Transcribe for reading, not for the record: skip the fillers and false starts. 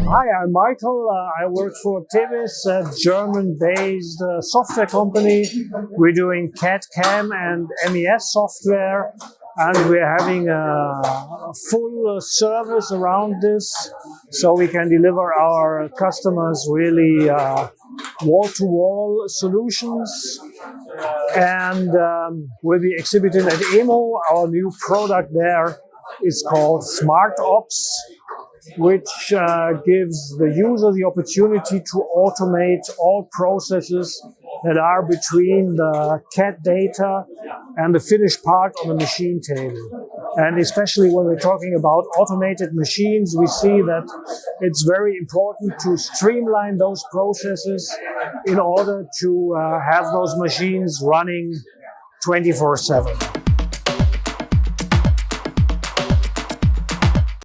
Hi, I'm Michael. I work for Tebis, a German-based software company. We're doing CAD/CAM and MES software, and we're having a full service around this, so we can deliver our customers really wall-to-wall solutions. And we'll be exhibiting at EMO. Our new product there is called SmartOps, which gives the user the opportunity to automate all processes that are between the CAD data and the finished part on the machine table. And especially when we're talking about automated machines, we see that it's very important to streamline those processes in order to have those machines running 24/7.